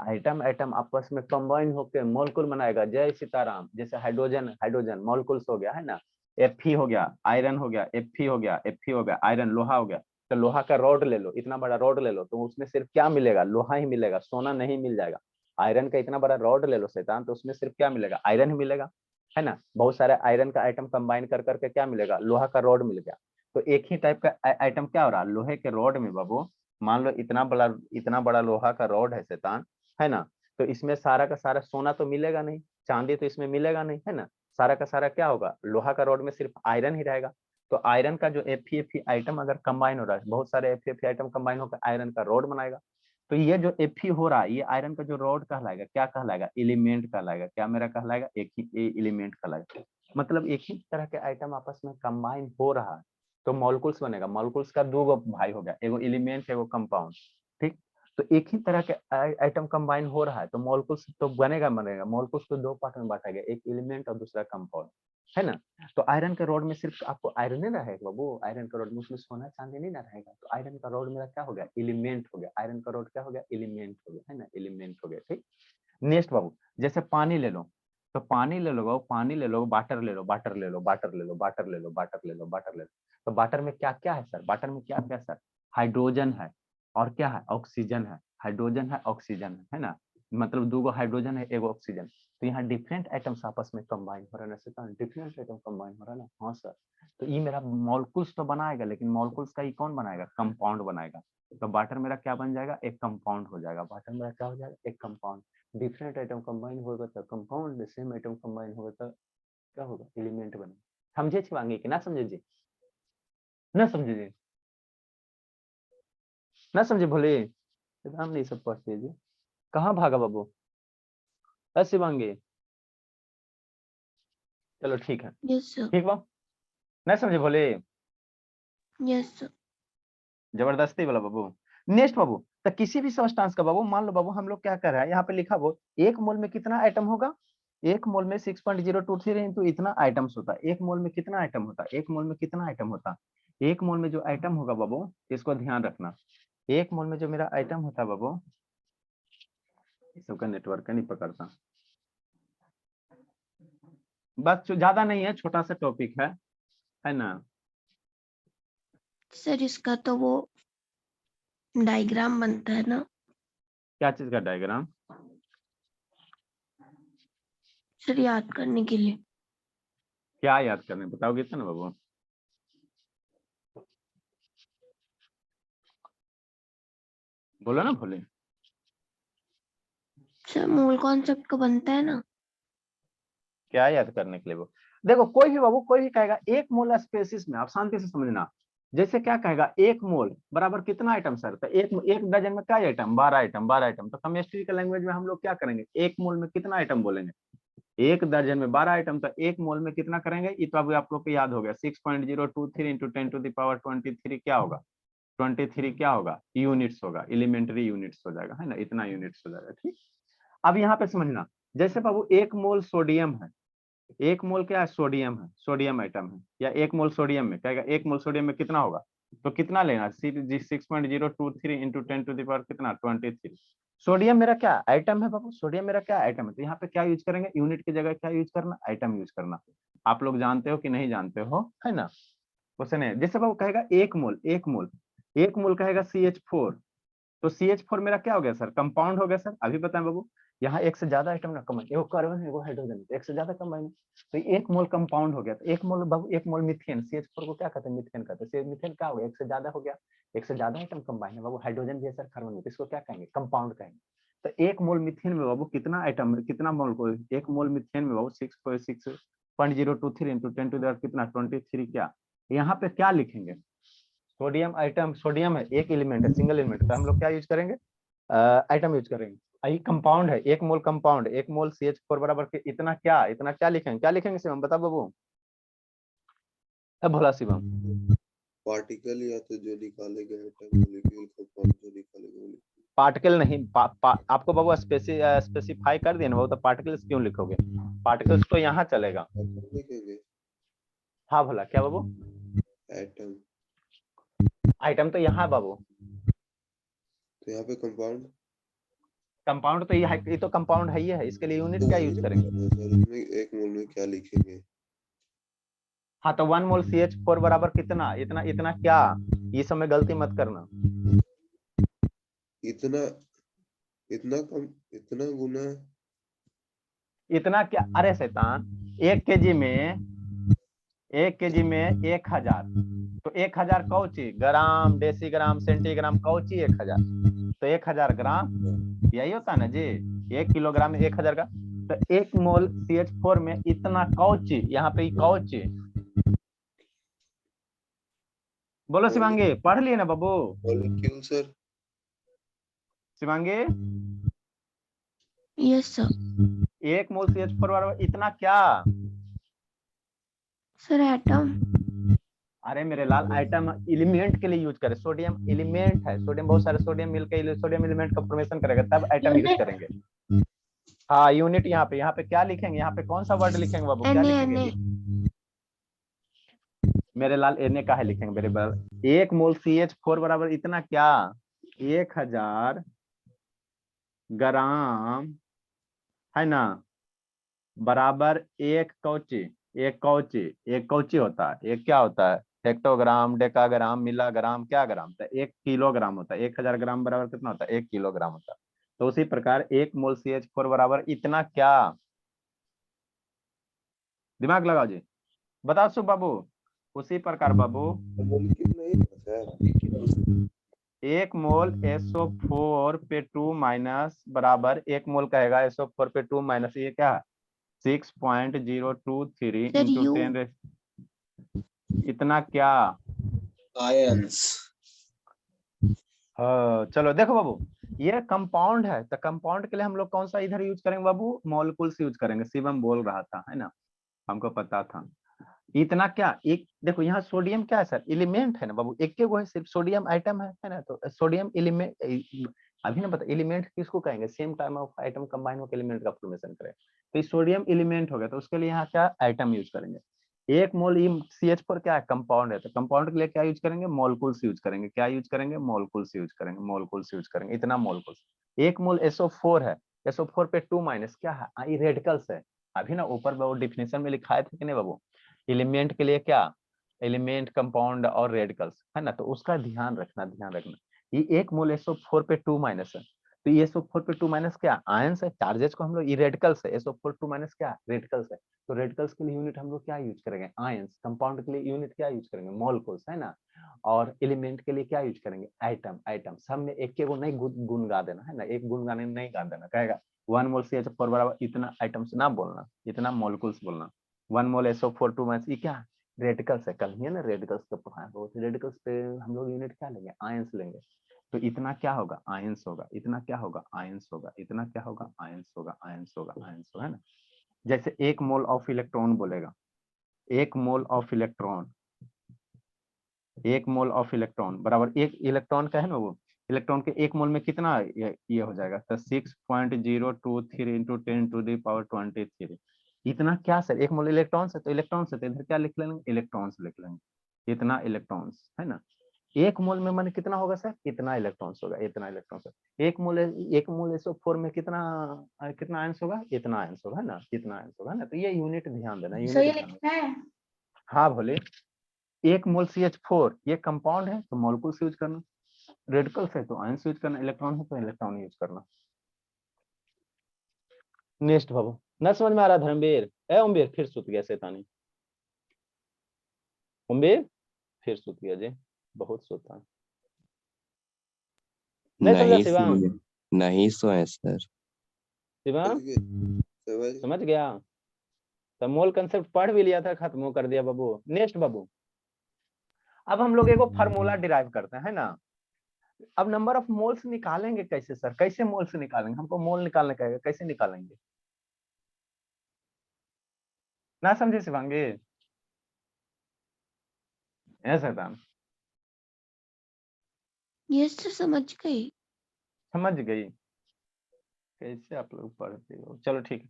आइटम आइटम आपस में कंबाइन होकर मॉलिक्यूल बनाएगा, जय सीताराम। जैसे हाइड्रोजन हाइड्रोजन मॉलिक्यूल्स हो गया, है ना, Fe हो गया, आयरन हो गया, Fe हो गया, Fe हो गया, आयरन, लोहा हो गया। तो लोहा का रॉड ले लो, इतना बड़ा रॉड ले लो, तो उसमें सिर्फ क्या मिलेगा, लोहा ही मिलेगा, सोना नहीं मिल जाएगा। आयरन का इतना बड़ा रॉड ले लो शैतान, तो उसमें सिर्फ क्या मिलेगा, आयरन ही मिलेगा, है ना। बहुत सारे आयरन का आइटम कंबाइन कर करके क्या मिलेगा, लोहा का रॉड मिल गया। तो एक ही टाइप का आइटम क्या हो रहा है, लोहे के रॉड में बाबू, मान लो इतना बड़ा लोहा का रॉड है शैतान, है ना। तो इसमें सारा का सारा सोना तो मिलेगा नहीं, चांदी तो इसमें मिलेगा नहीं, है ना। सारा का सारा क्या होगा, लोहा का रॉड में सिर्फ आयरन ही रहेगा। तो आयरन का जो Fe आइटम अगर कंबाइन हो रहा है, बहुत सारे Fe आइटम कंबाइन होकर आयरन का रॉड बनाएगा। तो ये जो Fe हो रहा है, ये आयरन का जो रॉड कहलाएगा, क्या कहलाएगा, एलिमेंट कहलाएगा। क्या मेरा कहलाएगा, एक ही एलिमेंट कहलाएगा। मतलब एक ही तरह के आइटम आपस में कंबाइन हो रहा है तो मॉलिक्यूल्स बनेगा। मॉलिक्यूल्स का दो गो भाई हो गया, एगो एलिमेंट एगो कंपाउंड। ठीक, तो एक ही तरह के आइटम कंबाइन हो रहा है तो मॉलिक्यूल्स तो बनेगा। मॉलिक्यूल्स को दो पार्ट में बांटा गया, एक एलिमेंट और दूसरा कंपाउंड, है ना। तो आयरन के रॉड में सिर्फ आपको आयरन ही रहेगा बाबू, आयरन का रॉड में, उसमें सोना चांदी नहीं ना रहेगा। तो आयरन का रॉड मेरा क्या हो गया, एलिमेंट हो गया। आयरन का रॉड क्या हो गया, एलिमेंट हो गया, है ना, एलिमेंट हो गया। ठीक, नेक्स्ट बाबू, जैसे पानी ले लो, तो पानी ले लो बाबू, पानी ले लो, वाटर ले लो, वाटर ले लो, वाटर ले लो, वाटर ले लो, वाटर ले लो, वाटर ले लो। तो वाटर में क्या क्या है सर, वाटर में क्या क्या सर, हाइड्रोजन है और क्या है, ऑक्सीजन है। हाइड्रोजन है, ऑक्सीजन है ना, मतलब दो हाइड्रोजन है, एगो ऑक्सीजन। तो यहाँ डिफरेंट आइटम्स आपस में कंबाइन हो रहा है ना, डिफरेंट आइटम कंबाइन हो रहा है ना। हाँ सर, तो ये मेरा मॉलिक्यूल्स तो बनाएगा, लेकिन मॉलिक्यूल्स का ये कौन बनाएगा, कंपाउंड बनाएगा। तो वाटर मेरा क्या बन जाएगा, एक कंपाउंड हो जाएगा। वाटर मेरा क्या हो जाएगा, एक कंपाउंड। डिफरेंट आइटम कंबाइन होगा तो कंपाउंड, सेम आइटम कंबाइन होगा तो क्या होगा, एलिमेंट बनेगा। समझे शिवांगी कि ना समझे जी, ना समझे जी, ना समझे भोले, हम नहीं सब पढ़ते जी। कहाँ भागा बाबू, शिवांगी, चलो ठीक है, यस सर। ठीक बा, ना समझे भोले, यस सर। जबरदस्ती वाला बाबू। नेक्स्ट बाबू, तो किसी भी सब्सटेंस का बाबू, मान लो बाबू हम लोग क्या कर रहे हैं, यहाँ पे लिखा वो एक मोल में कितना आइटम होगा, एक मोल में 6.023 इंटू इतना आइटम्स होता है। एक मोल में कितना आइटम होता है, एक मोल में कितना आइटम होता है, एक मोल में जो आइटम होगा बाबू, इसको ध्यान रखना। एक मोल में जो मेरा आइटम होता है बाबू, इस सबका नेटवर्क नहीं पकड़ता, बस ज्यादा नहीं है, छोटा सा टॉपिक है ना। सर इसका तो वो डायग्राम बनता है ना। क्या चीज का डायग्राम, सर याद करने के लिए। क्या याद करने बताओगे तो ना बाबू। बोलो ना भोले। सर मूल कॉन्सेप्ट का बनता है ना। क्या याद करने के लिए वो, देखो कोई भी बाबू कोई भी कहेगा एक मोल स्पेसिस में, आप शांति से समझना, जैसे क्या कहेगा, 1 मोल बराबर कितना आइटम सर, तो एक डजन में क्या आइटम, 12 आइटम, 12 आइटम। तो केमिस्ट्री के लैंग्वेज में हम लोग क्या करेंगे, 1 मोल में कितना आइटम बोलेंगे, एक दर्जन में 12 आइटम, तो 1 मोल में कितना करेंगे, ये तो अभी आप लोग को याद हो गया, 6.023 इंटू 10⁻23 क्या होगा, 23 क्या होगा, यूनिट्स होगा, एलिमेंट्री यूनिट्स हो जाएगा, है ना, इतना यूनिट्स हो जाएगा। ठीक, अब यहाँ पे समझना, जैसे बाबू 1 मोल सोडियम है, 1 मोल क्या है, सोडियम है, सोडियम आइटम है, या 1 मोल सोडियम में कहेगा, 1 मोल सोडियम में कितना होगा, तो कितना लेना, 6.023 इंटू 10⁻, कितना 23। सोडियम मेरा क्या आइटम है बाबू, सोडियम मेरा क्या आइटम है, तो यहाँ पे क्या यूज करेंगे, यूनिट की जगह क्या यूज करना, आइटम यूज करना। आप लोग जानते हो कि नहीं जानते हो, है ना, क्वेश्चन है। जैसे बाबू कहेगा 1 मोल, 1 मोल कहेगा CH4, तो CH4 मेरा क्या हो गया सर, कंपाउंड हो गया सर, अभी बताएं बाबू, यहाँ एक से ज्यादा आइटम ना कमाइन, एगो कार्बन है, एगो हाइड्रोजन, एक से ज्यादा कमाइन, तो 1 मोल कंपाउंड हो गया। तो 1 मोल बाबू, 1 मोल मीथेन, CH4 को क्या कहते हैं, मीथेन कहते हैं। मीथेन क्या हो गया, एक से ज्यादा हो गया, एक से ज्यादा आइटम कंबाइन है बाबू। हाइड्रोजन भी है सर, कार्बन भी, इसको क्या कहेंगे, कंपाउंड कहेंगे। तो 1 मोल मीथेन में बाबू कितना आइटम, कितना मोल को, 1 मोल मीथेन में बाबू 6.023 इंटू 10⁻, कितना 23 क्या, यहाँ पे क्या लिखेंगे, सोडियम आइटम, सोडियम है, एक एलिमेंट है, सिंगल एलिमेंट, तो हम लोग क्या यूज करेंगे, आइटम यूज करेंगे। आई कंपाउंड है, 1 मोल कंपाउंड, 1 मोल CH4 बराबर के इतना क्या, इतना क्या लिखेंगे, क्या लिखेंगे शिवम, बता बाबू, भोला शिवम। पार्टिकल या तो जो निकाले गए मॉलिक्यूल कंपाउंड जो निकाले गए molecule। पार्टिकल नहीं, आपको बाबू स्पेसिफाई कर दिया ना बाबू, तो पार्टिकल्स क्यों लिखोगे, पार्टिकल्स तो यहाँ चलेगा। एटम लिखेंगे, हाँ भोला, क्या बाबू, एटम, आइटम तो यहाँ है बाबू, तो यहाँ पे कंपाउंड, कंपाउंड तो ये तो कंपाउंड है ही है, इसके लिए यूनिट तो क्या यूज करेंगे। सर उसमें 1 मोल में क्या लिखेंगे, हाँ तो 1 मोल CH4 बराबर कितना, इतना, इतना क्या, ये सब में गलती मत करना। इतना, इतना कम, इतना गुना, इतना क्या, अरे शैतान, 1 केजी में, 1 केजी में 1000, तो 1000 कौची, ग्राम, डेसीग्राम, सेंटीग्राम, कौची 1000, तो 1000 ग्राम, यही होता है ना जी, 1 किलोग्राम में 1000 का। तो 1 मोल CH4 में इतना कौची, यहाँ पे कौची, बोलो शिवांगी, पढ़ लिए ना बाबू, molecule sir, Shivangi, yes sir. 1 mole CH4 बराबर इतना क्या, सर एटम। अरे मेरे लाल, आइटम एलिमेंट के लिए यूज करें, सोडियम एलिमेंट है, सोडियम बहुत सारे सोडियम मिलकर सोडियम एलिमेंट का फॉर्मेशन करेगा, तब आइटम यूज करेंगे। हाँ यूनिट यहाँ पे क्या लिखेंगे, यहाँ पे कौन सा वर्ड लिखेंगे बाबू, क्या लिखेंगे, मेरे लाल Na का है लिखेंगे मेरे लाल। 1 मोल CH4 बराबर इतना क्या, 1000 ग्राम, है ना, बराबर एक कौची होता है, एक क्या होता है, हेक्टोग्राम, डेकाग्राम, मिलाग्राम, क्या ग्राम, तो 1 किलोग्राम होता है, 1000 ग्राम बराबर कितना होता है, 1 किलोग्राम होता है। तो उसी प्रकार 1 मोल CH4 बराबर इतना क्या, दिमाग लगाओ जी, बताओ शुभ बाबू, उसी प्रकार बाबू मॉलिक्यूल नहीं था सर, 1 मोल SO4 पे 2 माइनस बराबर 1 मोल कहेगा SO4 पे 2 माइनस, ये क्या 6.023 सर इंटू यू 10, इतना क्या, आयंस, चलो देखो बाबू, ये कंपाउंड है, तो कंपाउंड के लिए हम लोग कौन सा इधर यूज करेंगे बाबू, मॉलिक्यूल्स यूज करेंगे, शिवम बोल रहा था, है ना, हमको पता था। इतना क्या, एक देखो यहाँ सोडियम क्या है सर, एलिमेंट है ना बाबू, एक के वो है, सिर्फ सोडियम आइटम है ना, तो सोडियम एलिमेंट, अभी ना पता एलिमेंट किसको कहेंगे, same time of item combine होकर एलिमेंट का फॉर्मेशन करें, तो सोडियम एलिमेंट हो गया, तो उसके लिए यहाँ क्या आइटम यूज करेंगे। 1 मोल CH4 क्या है, कंपाउंड है, तो कंपाउंड के लिए क्या यूज करेंगे, मॉलिक्यूल्स यूज करेंगे, क्या यूज करेंगे, मॉलिक्यूल्स यूज करेंगे, मॉलिक्यूल्स यूज करेंगे, इतना मॉलिक्यूल्स। 1 मोल SO4 है, SO4 पे 2 माइनस क्या है, ये रेडिकल्स है, अभी ना ऊपर वो डिफिनेशन में लिखाए थे कि नहीं बाबू, एलिमेंट के लिए क्या, एलिमेंट, कंपाउंड और रेडिकल्स, है ना, तो उसका ध्यान रखना, ध्यान रखना। ये 1 मोल SO4 पे 2 माइनस है, तो ये SO4 पे 2 माइनस क्या, आयंस है, चार्जेस को हम लोग, ये रेडिकल्स है, SO4 2 माइनस क्या, रेडिकल्स है, तो रेडिकल्स के लिए यूनिट हम लोग क्या यूज करेंगे, आयंस, कंपाउंड के लिए यूनिट क्या यूज करेंगे, मॉलिक्यूल्स, है ना, और एलिमेंट के लिए क्या यूज करेंगे, आइटम, आइटम, सब में एक के को नहीं गुण गा देना, है ना, एक गुण गाने नहीं गा देना, कहेगा 1 मोल CH4 बराबर इतना आइटम्स ना बोलना, इतना मॉलिक्यूल्स बोलना, 1 मोल SO4 2 माइनस, ये क्या रेडिकल्स है, कल ही है ना रेडिकल्स का पढ़ाया, वो रेडिकल्स पे हम लोग यूनिट क्या लेंगे, आयंस लेंगे। तो इतना क्या होगा, आयंस होगा, इतना क्या होगा, आयंस होगा, इतना क्या होगा, आयंस होगा, आयंस होगा, आयंस होगा, है ना। जैसे 1 मोल ऑफ इलेक्ट्रॉन बोलेगा, 1 mole of electron, 1 mole of electron बराबर 1 इलेक्ट्रॉन का है ना, वो इलेक्ट्रॉन के 1 मोल में कितना ये हो जाएगा, तो 6.023 इंटू 10⁻23। इतना क्या सर, 1 मोल इलेक्ट्रॉन से, तो इलेक्ट्रॉन से तो इधर क्या लिख लेंगे, इलेक्ट्रॉन्स लिख लेंगे, इतना इलेक्ट्रॉन्स, है ना। 1 मोल में मन कितना होगा सर, इतना इलेक्ट्रॉन्स होगा, इतना इलेक्ट्रॉन्स। 1 मोल SO4 में कितना कितना आयंस होगा, इतना आयंस होगा, है ना, इतना आयंस होगा ना। तो ये यूनिट ध्यान देना, सर यूनिट ये ध्यान लिखना है। देना। हाँ भोले, 1 मोल CH4 ये कंपाउंड है तो मॉलिक्यूल्स यूज करना, रेडिकल्स है तो आयंस यूज करना, इलेक्ट्रॉन है तो इलेक्ट्रॉन यूज करना। नेक्स्ट बाबू, न समझ में आ रहा धर्मवीर, ए ओमवीर फिर सुत गया शैतानी, ओमवीर फिर सुत गया जी, बहुत सोता है। नहीं समझा नहीं शिवांग, सोए, नहीं सोए सर। शिवांग समझ समझ गया, तो मोल कंसेप्ट पढ़ भी लिया था, खत्म कर दिया बाबू। नेक्स्ट बाबू, अब हम लोग एगो फार्मूला डिराइव करते हैं, है ना। अब नंबर ऑफ मोल्स निकालेंगे कैसे सर, कैसे मोल्स निकालेंगे, हमको मोल निकालने का है, कैसे निकालेंगे, ना समझे शिवांगी, ऐसा था, यस सर समझ गई। समझ गई, कैसे आप लोग पढ़ते हो, चलो ठीक है।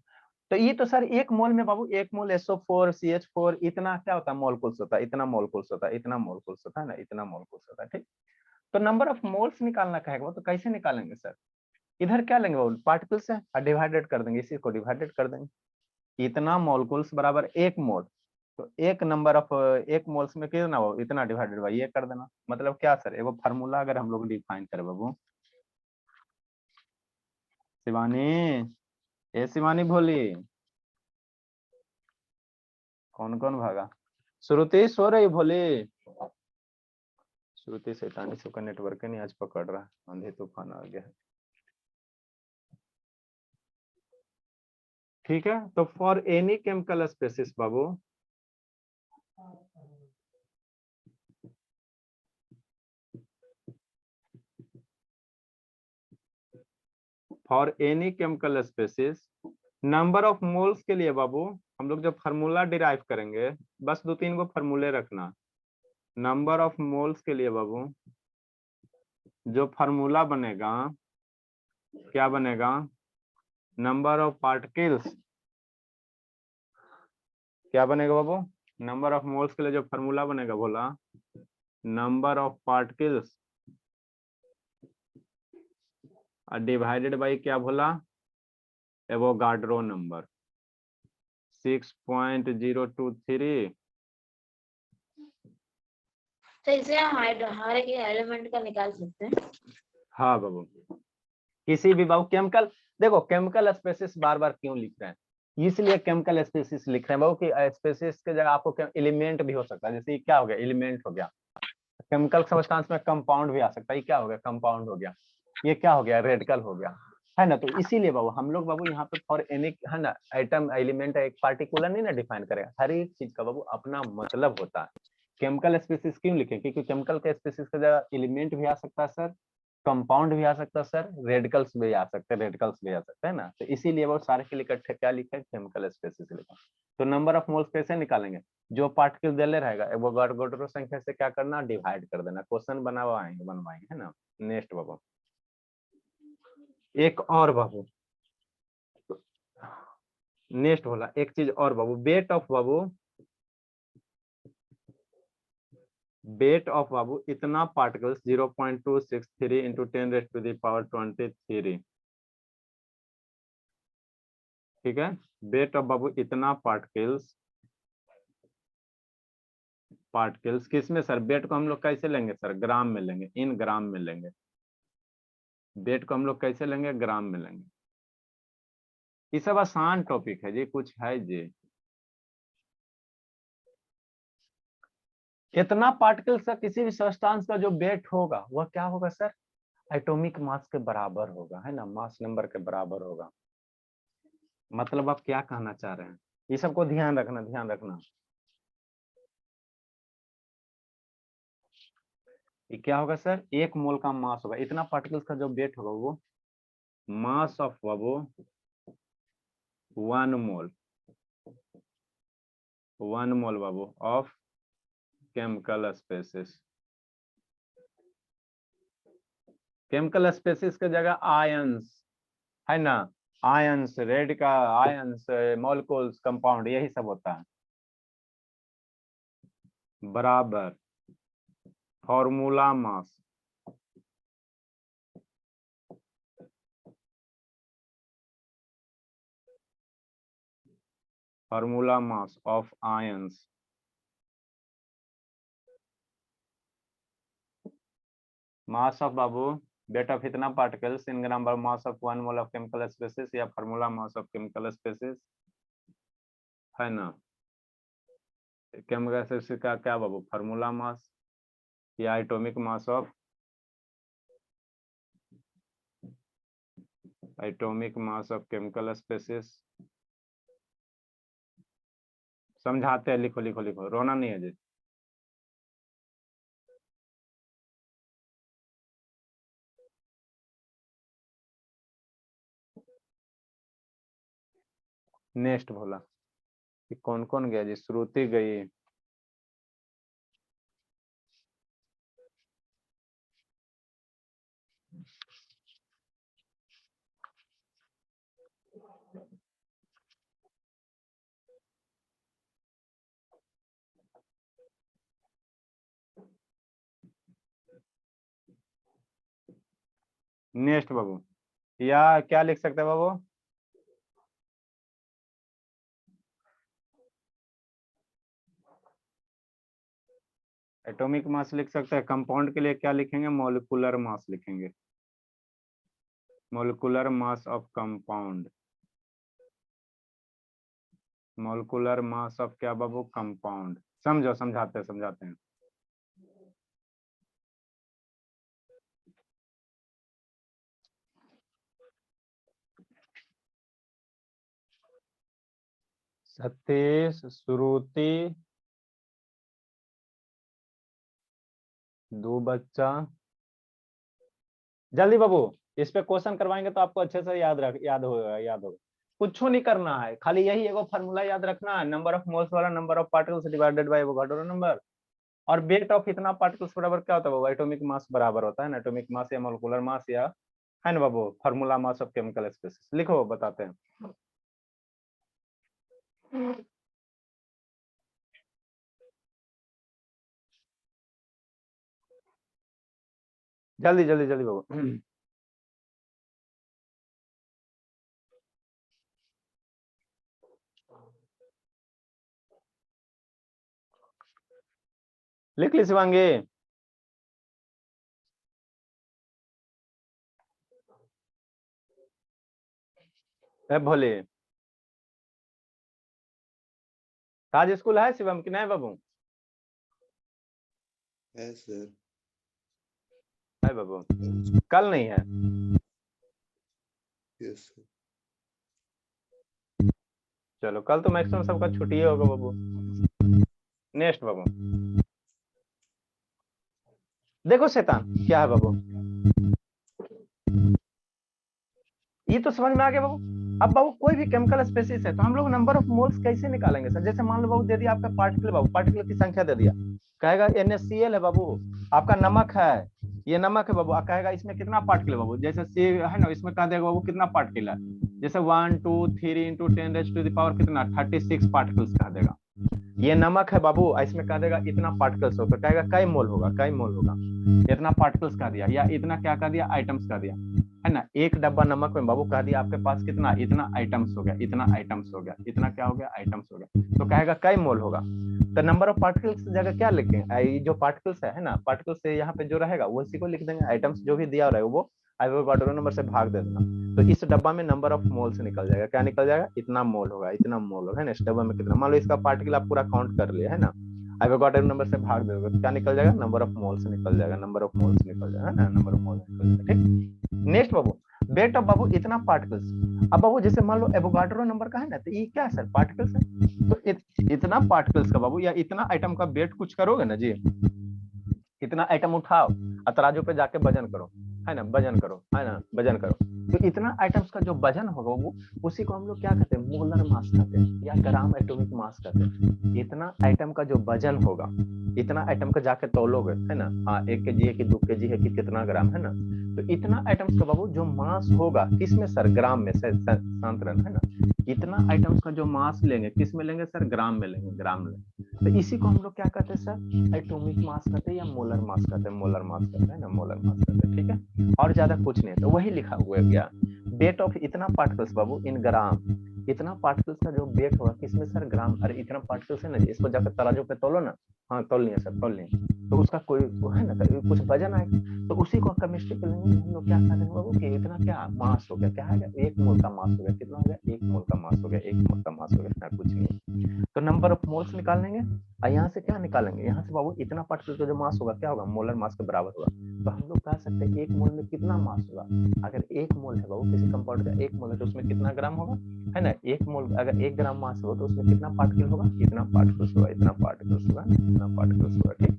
तो ये तो सर 1 मोल में बाबू, 1 मोल SO4 CH4 इतना क्या होता है, मोलकुल्स होता है, इतना मोलकुल्स होता है, इतना मोलकुल्स होता है ना, इतना मोलकुल्स होता है, ठीक। तो नंबर ऑफ मोल्स निकालना कहेगा, तो कैसे निकालेंगे सर, इधर क्या लेंगे बाबू, पार्टिकल्स है और डिवाइडेड कर देंगे, इसी को डिवाइडेड कर देंगे, इतना मोलकुल्स बराबर 1 मोल, तो एक नंबर ऑफ 1 मोल्स में कितना हो, इतना डिवाइडेड बाई ये कर देना। मतलब क्या सर, एगो फार्मूला अगर हम लोग डिफाइन करें बाबू, शिवानी, ए शिवानी भोली, कौन कौन भागा, श्रुति सो रही भोली, श्रुति शैतानी से का नेटवर्क नहीं आज पकड़ रहा, आंधी तूफान आ गया। ठीक है, तो फॉर एनी केमिकल स्पेसिस बाबू, for any chemical species, number of moles के लिए बाबू हम लोग जब फार्मूला डिराइव करेंगे, बस 2-3 गो फार्मूले रखना। नंबर ऑफ मोल्स के लिए बाबू जो फार्मूला बनेगा, क्या बनेगा, नंबर ऑफ पार्टिकल्स, क्या बनेगा बाबू, नंबर ऑफ मोल्स के लिए जो फार्मूला बनेगा बोला, number of particles divided by क्या बोला, एवोगाड्रो नंबर 6.023। तो इसे हम हर एक एलिमेंट का निकाल सकते हैं। हाँ बाबू, किसी भी बाबू केमिकल, देखो केमिकल स्पेसिस बार बार क्यों लिख रहे हैं, इसलिए केमिकल स्पेसिस लिख रहे हैं बाबू कि स्पेसिस के जगह आपको एलिमेंट भी हो सकता है, जैसे क्या हो गया, एलिमेंट हो गया, केमिकल सब्सटेंस में कंपाउंड भी आ सकता है, ये क्या हो गया, कंपाउंड हो गया, ये क्या हो गया, रेडिकल हो गया, है ना। तो इसीलिए बाबू हम लोग बाबू यहाँ पे फॉर एनी, है ना, आइटम एलिमेंट एक पार्टिकुलर नहीं ना डिफाइन करेगा, हर एक चीज का बाबू अपना मतलब होता है। केमिकल स्पेसिस क्यों लिखे, क्योंकि केमिकल के स्पेसिस की जगह एलिमेंट भी आ सकता है सर, कंपाउंड भी आ सकता है सर, रेडिकल्स भी आ सकते हैं, रेडिकल्स भी आ सकते हैं ना। तो इसीलिए वो सारे के लिए क्या लिखा है, केमिकल स्पेसिस लिखा। तो नंबर ऑफ मोल्स कैसे निकालेंगे, जो पार्टिकल दिले रहेगा वो एवोगाड्रो संख्या से क्या करना, डिवाइड कर देना, क्वेश्चन बनवाएंगे, है ना। नेक्स्ट बाबू, एक और बाबू, नेक्स्ट बोला एक चीज और बाबू, वेट ऑफ बाबू, वेट ऑफ बाबू इतना पार्टिकल्स 0.263 इंटू 10⁻23। ठीक है, वेट ऑफ बाबू इतना पार्टिकल्स, पार्टिकल्स किस में सर, वेट को हम लोग कैसे लेंगे सर, ग्राम में लेंगे, इन ग्राम में लेंगे, वेट को हम लोग कैसे लेंगे, ग्राम में लेंगे। ये सब आसान टॉपिक है जी, कुछ है जी। इतना पार्टिकल्स का किसी भी सब्सटेंस का जो वेट होगा वह क्या होगा सर, एटॉमिक मास के बराबर होगा, है ना, मास नंबर के बराबर होगा। मतलब आप क्या कहना चाह रहे हैं, ये सबको ध्यान रखना, ध्यान रखना। ये क्या होगा सर, 1 मोल का मास होगा, इतना पार्टिकल्स का जो वेट होगा वो मास ऑफ बाबू 1 मोल, 1 मोल बाबू of chemical species. Chemical species के जगह आयंस है ना, आयंस, रेड का आयंस, मॉलिक्यूल्स, कंपाउंड, यही सब होता है। बराबर formula mass, formula mass of ions mass of बाबू वेट ऑफ इतना पार्टिकल्स इन ग्राम पर mass of 1 mole of chemical species, या formula mass of chemical species है ना। केमिकल स्पेसिस का क्या बाबू, फॉर्मूला मास या atomic mass of, atomic mass of chemical species. समझाते हैं, लिखो लिखो लिखो, रोना नहीं है जी। नेक्स्ट बोला कि कौन कौन गया जी, श्रुति गई, नेक्स्ट बाबू, या क्या लिख सकते हैं बाबू, एटॉमिक मास लिख सकते हैं। कंपाउंड के लिए क्या लिखेंगे, मॉलिक्यूलर मास लिखेंगे, molecular mass of compound, molecular mass of क्या बाबू, कंपाउंड। समझो, समझाते हैं समझाते हैं। सतीश, श्रुति, दो बच्चा, जल्दी बाबू, इस पे क्वेश्चन करवाएंगे तो आपको अच्छे से याद होगा। कुछ नहीं करना है, खाली यही एगो फार्मूला याद रखना है, नंबर ऑफ मोल्स वाला number of particles divided by Avogadro number, और वेट ऑफ इतना पार्टिकल्स बराबर क्या होता है बाबू, एटॉमिक मास बराबर होता है ना, एटॉमिक मास या मोलिकुलर मास, या है ना बाबू, formula mass of chemical species. लिखो, बताते हैं। जल्दी जल्दी जल्दी बाबू। लिख ली शिवांगी, भोले, आज स्कूल है शिवम कि नहीं बाबू, है सर, है बाबू, कल नहीं है। Yes sir. चलो, कल तो मैक्सिमम सबका छुट्टी होगा बाबू। नेक्स्ट बाबू, देखो शैतान क्या है बाबू, ये तो समझ में आ गया बाबू। अब बाबू कोई भी केमिकल स्पेसिस है तो हम लोग नंबर ऑफ मोल्स कैसे निकालेंगे सर, जैसे मान लो बाबू दे दिया आपका पार्टिकल, बाबू पार्टिकल की संख्या दे दिया, कहेगा NaCl है बाबू, आपका नमक है, ये नमक है बाबू, कहेगा इसमें कितना पार्टिकल है बाबू, जैसे सी है ना, इसमें कह देगा बाबू कितना पार्टिकल है, जैसे 1 2 3 × 10⁻⁴ कितना 36 पार्टिकल्स कह देगा। ये नमक है बाबू, इसमें कह देगा इतना पार्टिकल्स होगा, कहेगा कई मोल होगा, कई मोल होगा, इतना पार्टिकल्स कह दिया, या इतना क्या कह दिया, आइटम्स कह दिया, है ना। एक डब्बा नमक में बाबू कह दिया आपके पास कितना, इतना आइटम्स हो गया, इतना आइटम्स हो गया, इतना क्या हो गया, आइटम्स हो गया, तो कहेगा कई मोल होगा। तो नंबर ऑफ पार्टिकल्स की जगह क्या लिखेंगे, ये जो पार्टिकल्स है ना, पार्टिकल्स से यहाँ पे जो रहेगा वो उसी को लिख देंगे, आइटम्स जो भी दिया रहेगा वो एवोगाड्रो नंबर से भाग दे देना, तो इस डब्बा में नंबर ऑफ मोल्स निकल जाएगा, क्या निकल जाएगा, इतना मोल होगा, इतना मोल होगा, है ना। इस डब्बा में कितना, मान लो इसका पार्टिकल आप पूरा काउंट कर लिया है ना, एवोगाड्रो नंबर से भाग दोगे तो क्या निकल जाएगा, नंबर ऑफ मोल्स निकल जाएगा, नंबर ऑफ मोल्स निकल जाएगा, है ना, नंबर ऑफ मोल्स निकल जाएगा। ठीक, नेक्स्ट बाबू, वेट ऑफ बाबू इतना पार्टिकल्स। अब बाबू जैसे मान लो एवोगाड्रो नंबर का है ना, तो ये क्या है सर, पार्टिकल्स है, तो इतना पार्टिकल्स का बाबू या इतना आइटम का वेट कुछ करोगे ना जी, इतना आइटम उठाओ और तराजू पे जाके वजन करो, है ना, वजन करो, है ना, वजन करो। तो इतना आइटम्स का जो वजन होगा वो उसी को हम लोग क्या कहते हैं, मोलर मास कहते हैं या ग्राम एटॉमिक मास कहते हैं। इतना आइटम का जो वजन होगा, इतना आइटम का जाके तौलोगे, है ना, हाँ 1 kg है कि 2 kg है कि कितना ग्राम, है ना, तो इतना आइटम्स का बाबू जो मास होगा किसमें सर, ग्राम में, शांतरन, है ना, इतना आइटम्स का जो मास लेंगे किस में लेंगे सर, ग्राम में लेंगे, ग्राम में। तो इसी को हम लोग क्या कहते हैं सर, एटॉमिक मास कहते हैं या मोलर मास कहते हैं, मोलर मास कहते हैं ना, मोलर मास कहते हैं, ठीक है। और ज्यादा कुछ नहीं, तो वही लिखा हुआ है क्या, वेट ऑफ इतना पार्टिकल्स बाबू इन ग्राम, इतना पार्टिकल्स का जो वेट होगा किसमें सर, ग्राम। अरे इतना पार्टिकल्स है ना, इसको जाकर तराजू पे तोलो ना, हाँ तोल लिया सर, तोल लिया, तो उसका कोई है ना, कुछ वजन आएगा, तो उसी को केमिस्ट्री पे लेंगे हम लोग क्या करेंगे बाबू कि इतना क्या मास हो गया, क्या है 1 मोल का मास हो गया, कितना हो गया 1 मोल का मास हो गया, 1 मोल का मास हो गया ना, कुछ नहीं। तो नंबर ऑफ मोल्स निकाल लेंगे और यहाँ से क्या निकालेंगे, यहाँ से बाबू इतना पार्टिकल का जो मास होगा क्या होगा, मोलर मास के बराबर होगा। तो हम लोग कह सकते हैं 1 मोल में कितना मास होगा, अगर 1 मोल है बाबू किसी कंपाउंड का 1 मोल है तो उसमें कितना ग्राम होगा, है ना, 1 मोल अगर 1 ग्राम मास हो तो उसमें कितना पार्टिकल होगा, इतना पार्टिकल्स होगा, इतना पार्टिकल्स होगा, इतना पार्टिकल्स होगा, ठीक,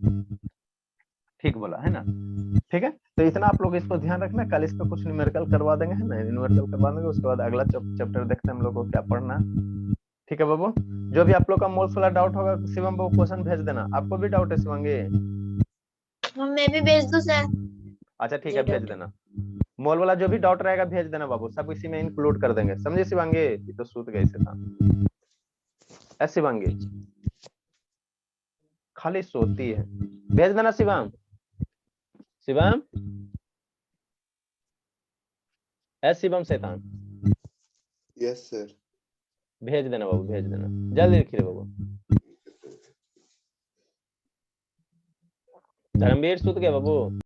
ठीक बोला है ना, ठीक है। तो इतना आप लोग इसको ध्यान रखना, कल इस पे कुछ न्यूमेरिकल करवा देंगे, है ना, न्यूमेरिकल करवा देंगे, उसके बाद अगला चैप्टर देखते हैं हम लोग को क्या पढ़ना, ठीक है बाबू। जो भी आप लोग का मोल्स वाला डाउट होगा शिवम बाबू क्वेश्चन भेज देना, आपको भी डाउट है शिवंगी, मैं भी भेज दूं सर? अच्छा ठीक है भेज देना, मोल वाला जो भी डाउट रहेगा भेज देना बाबू, सब इसी में इंक्लूड कर देंगे, समझे शिवांगी, ये तो सूत गई से था ऐसे शिवांगी, खाली सोती है, भेज देना शिवम, शिवम ऐसे शिवम शैतान, यस सर। भेज देना बाबू, भेज देना जल्दी लिखिए बाबू। धर्मवीर सूत गया बाबू।